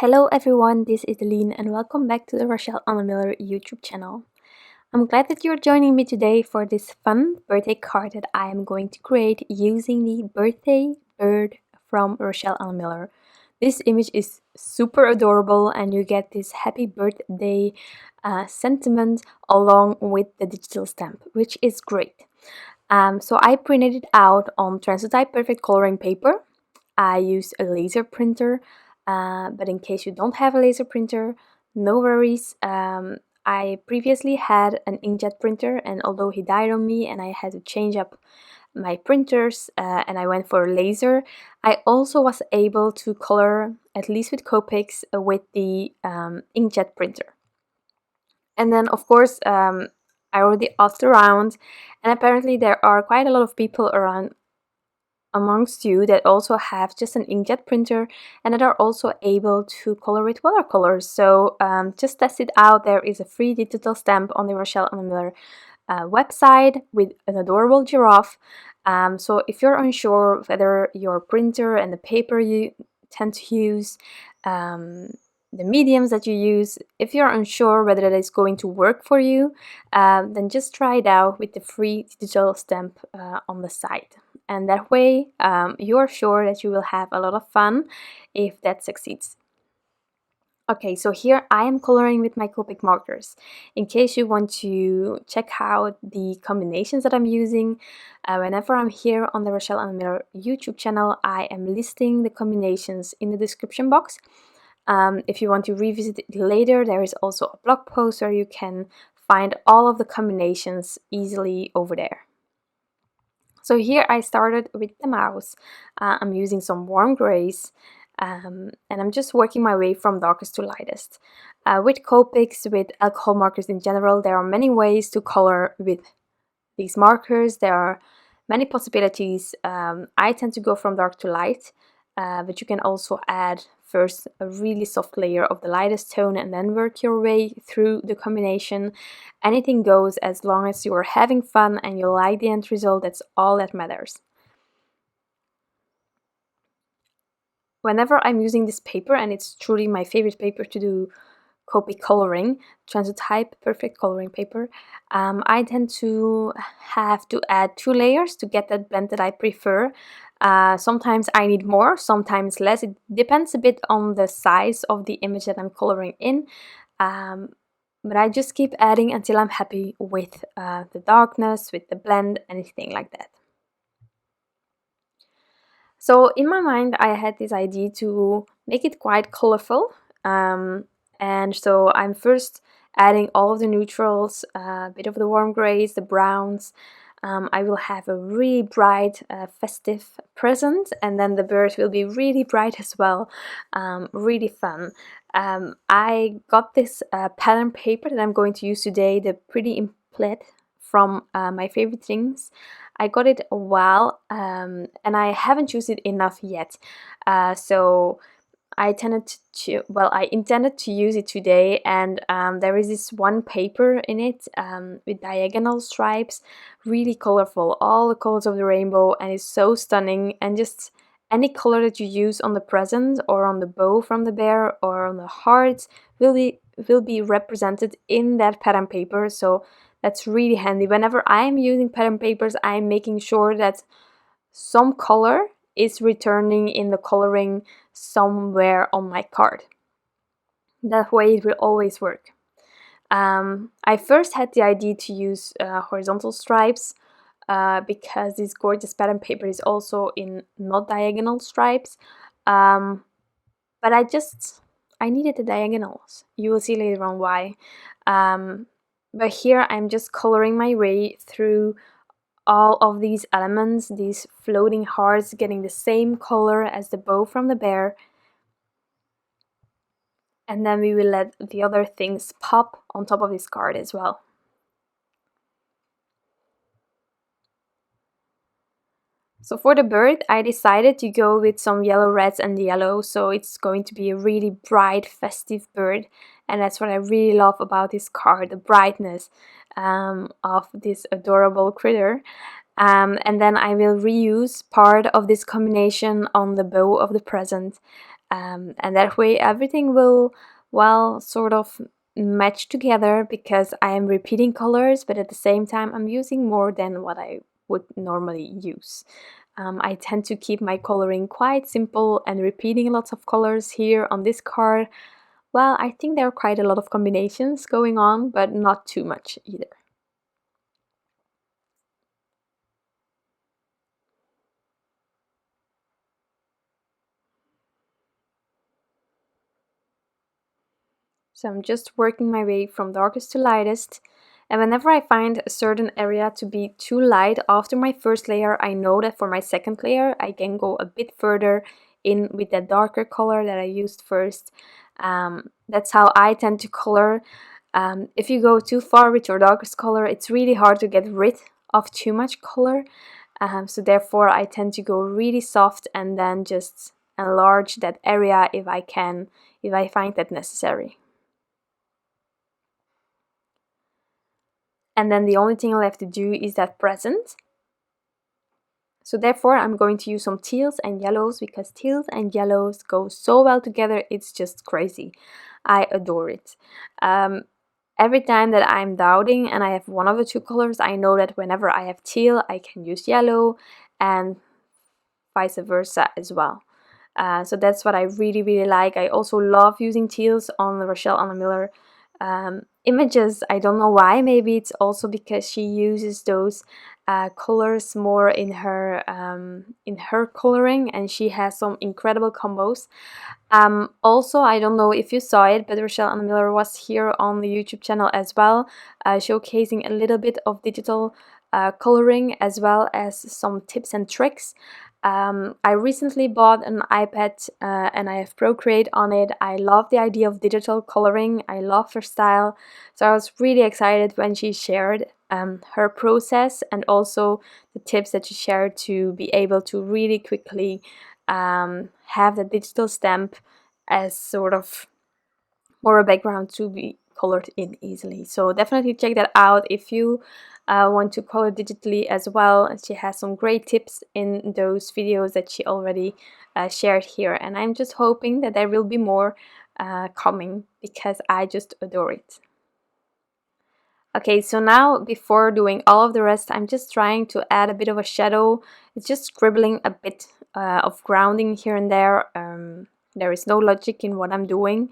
Hello everyone, this is Lien and welcome back to the Rachelle Anne Miller YouTube channel. I'm glad that you're joining me today for this fun birthday card that I am going to create using the birthday bird from Rachelle Anne Miller. This image is super adorable and you get this happy birthday sentiment along with the digital stamp, which is great. So I printed it out on Translucite Perfect coloring paper. I used a laser printer, but in case you don't have a laser printer, no worries. I previously had an inkjet printer, and although he died on me and I had to change up my printers and I went for laser, I also was able to color, at least with Copics, with the inkjet printer. And then of course I already asked around, and apparently there are quite a lot of people around amongst you that also have just an inkjet printer and that are also able to color with watercolors. So just test it out. There is a free digital stamp on the Rachelle Anne Miller website with an adorable giraffe. So if you're unsure whether your printer and the paper you tend to use, the mediums that you use, if you're unsure whether that is going to work for you, then just try it out with the free digital stamp on the site. And that way you're sure that you will have a lot of fun if that succeeds. Okay, so here I am coloring with my Copic markers. In case you want to check out the combinations that I'm using, whenever I'm here on the Rachelle Anne Miller YouTube channel, I am listing the combinations in the description box. If you want to revisit it later, there is also a blog post where you can find all of the combinations easily over there. So here I started with the mouse. I'm using some warm grays and I'm just working my way from darkest to lightest. With Copics, with alcohol markers in general, there are many ways to color with these markers. There are many possibilities. I tend to go from dark to light, but you can also add first a really soft layer of the lightest tone and then work your way through the combination. Anything goes as long as you are having fun and you like the end result. That's all that matters. Whenever I'm using this paper, and it's truly my favorite paper to do Copic coloring, Translucite Perfect coloring paper, I tend to have to add 2 layers to get that blend that I prefer. Sometimes I need more, sometimes less. It depends a bit on the size of the image that I'm coloring in. But I just keep adding until I'm happy with the darkness, with the blend, anything like that. So in my mind, I had this idea to make it quite colorful. And so I'm first adding all of the neutrals, a bit of the warm grays, the browns. I will have a really bright, festive present, and then the bird will be really bright as well, really fun. I got this pattern paper that I'm going to use today, the Pretty in Plaid from My Favorite Things. I got it a while and I haven't used it enough yet, so I intended to use it today, and there is this one paper in it with diagonal stripes, really colorful, all the colors of the rainbow, and it's so stunning. And just any color that you use on the present or on the bow from the bear or on the hearts will be represented in that pattern paper. So that's really handy. Whenever I'm using pattern papers, I'm making sure that some color is returning in the coloring somewhere on my card. That way it will always work. I first had the idea to use horizontal stripes because this gorgeous pattern paper is also in not diagonal stripes, but I needed the diagonals. You will see later on why. But here I'm just coloring my way through all of these elements, these floating hearts getting the same color as the bow from the bear. And then we will let the other things pop on top of this card as well. So for the bird, I decided to go with some yellow, reds and yellow, so it's going to be a really bright, festive bird. And that's what I really love about this card, the brightness of this adorable critter. And then I will reuse part of this combination on the bow of the present. and that way everything will, well, sort of match together, because I am repeating colors, but at the same time I'm using more than what I would normally use. I tend to keep my coloring quite simple, and repeating lots of colors here on this card, well, I think there are quite a lot of combinations going on, but not too much either. So I'm just working my way from darkest to lightest, and whenever I find a certain area to be too light after my first layer, I know that for my second layer I can go a bit further in with that darker color that I used first. That's how I tend to color. If you go too far with your darkest color, it's really hard to get rid of too much color. So therefore I tend to go really soft and then just enlarge that area if I can, if I find that necessary. And then the only thing I have to do is that present. So therefore I'm going to use some teals and yellows, because teals and yellows go so well together, it's just crazy. I adore it. Every time that I'm doubting and I have one of the two colors, I know that whenever I have teal, I can use yellow, and vice versa as well. So that's what I really, really like. I also love using teals on the Rachelle Anne Miller images. I don't know why. Maybe it's also because she uses those colors more in her coloring, and she has some incredible combos. Also, I don't know if you saw it, but Rachelle Anne Miller was here on the YouTube channel as well, showcasing a little bit of digital coloring as well as some tips and tricks. I recently bought an iPad and I have Procreate on it. I love the idea of digital coloring. I love her style. So I was really excited when she shared her process, and also the tips that she shared to be able to really quickly have the digital stamp as sort of more a background to be colored in easily. So definitely check that out if you want to color digitally as well. She has some great tips in those videos that she already shared here, and I'm just hoping that there will be more coming, because I just adore it. Okay, so now before doing all of the rest, I'm just trying to add a bit of a shadow. It's just scribbling a bit of grounding here and there. There is no logic in what I'm doing.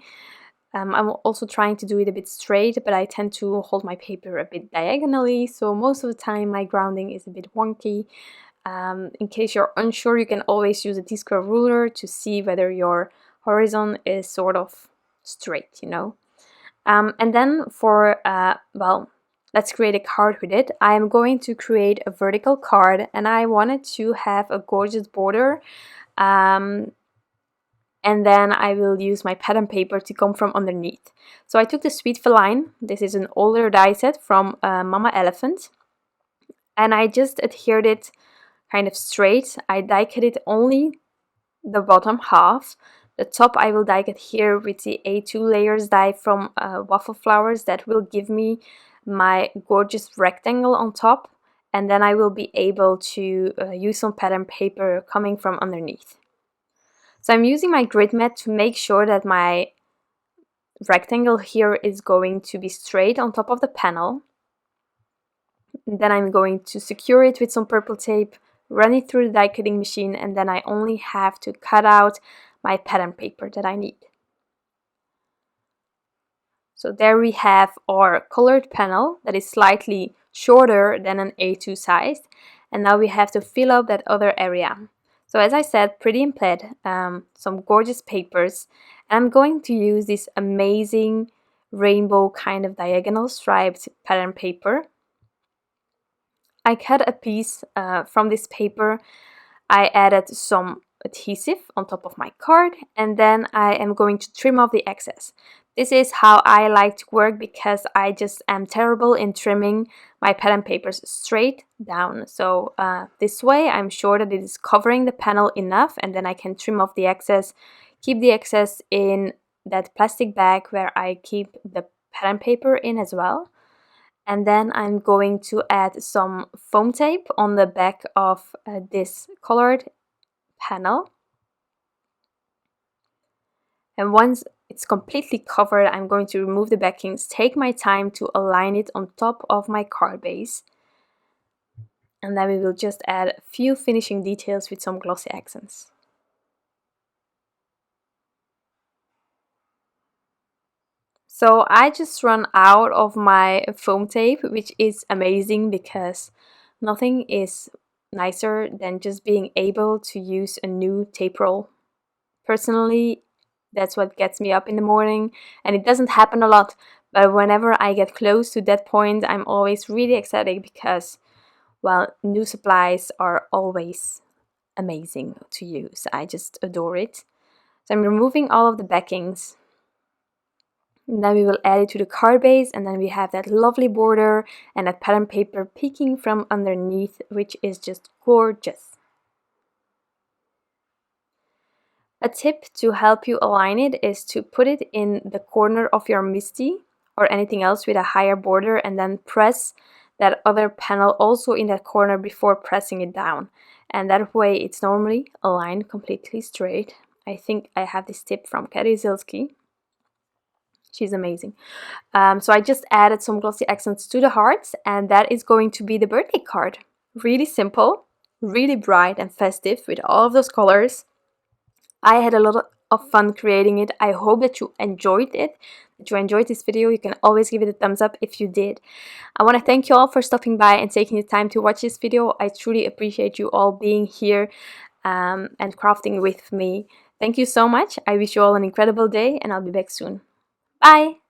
I'm also trying to do it a bit straight, but I tend to hold my paper a bit diagonally, so most of the time my grounding is a bit wonky. In case you're unsure, you can always use a T-square ruler to see whether your horizon is sort of straight, you know. And then for, well, let's create a card with it. I am going to create a vertical card, and I wanted to have a gorgeous border. And then I will use my pattern paper to come from underneath. So I took the Sweet Feline. This is an older die set from Mama Elephant. And I just adhered it kind of straight. I die cut it only the bottom half. The top I will die cut here with the A2 layers die from Waffle Flowers. That will give me my gorgeous rectangle on top. And then I will be able to use some pattern paper coming from underneath. So I'm using my grid mat to make sure that my rectangle here is going to be straight on top of the panel. And then I'm going to secure it with some purple tape, run it through the die cutting machine, and then I only have to cut out my pattern paper that I need. So there we have our colored panel that is slightly shorter than an A2 size. And now we have to fill up that other area. So as I said, pretty in plaid, some gorgeous papers. And I'm going to use this amazing rainbow kind of diagonal striped pattern paper. I cut a piece from this paper. I added some adhesive on top of my card, and then I am going to trim off the excess. This is how I like to work, because I just am terrible in trimming my pattern papers straight down. So this way I'm sure that it is covering the panel enough, and then I can trim off the excess, keep the excess in that plastic bag where I keep the pattern paper in as well. And then I'm going to add some foam tape on the back of this colored panel. And once it's completely covered, I'm going to remove the backings, take my time to align it on top of my card base. And then we will just add a few finishing details with some glossy accents. So I just run out of my foam tape, which is amazing because nothing is nicer than just being able to use a new tape roll. Personally, that's what gets me up in the morning, and it doesn't happen a lot, but whenever I get close to that point, I'm always really excited because, well, new supplies are always amazing to use. I just adore it. So I'm removing all of the backings. And then we will add it to the card base, and then we have that lovely border and that pattern paper peeking from underneath, which is just gorgeous. A tip to help you align it is to put it in the corner of your MISTI or anything else with a higher border, and then press that other panel also in that corner before pressing it down. And that way it's normally aligned completely straight. I think I have this tip from Kari Zilski. She's amazing. So I just added some glossy accents to the hearts, and that is going to be the birthday card. Really simple, really bright and festive with all of those colors. I had a lot of fun creating it. I hope that you enjoyed it, that you enjoyed this video. You can always give it a thumbs up if you did. I want to thank you all for stopping by and taking the time to watch this video. I truly appreciate you all being here and crafting with me. Thank you so much. I wish you all an incredible day, and I'll be back soon. Bye!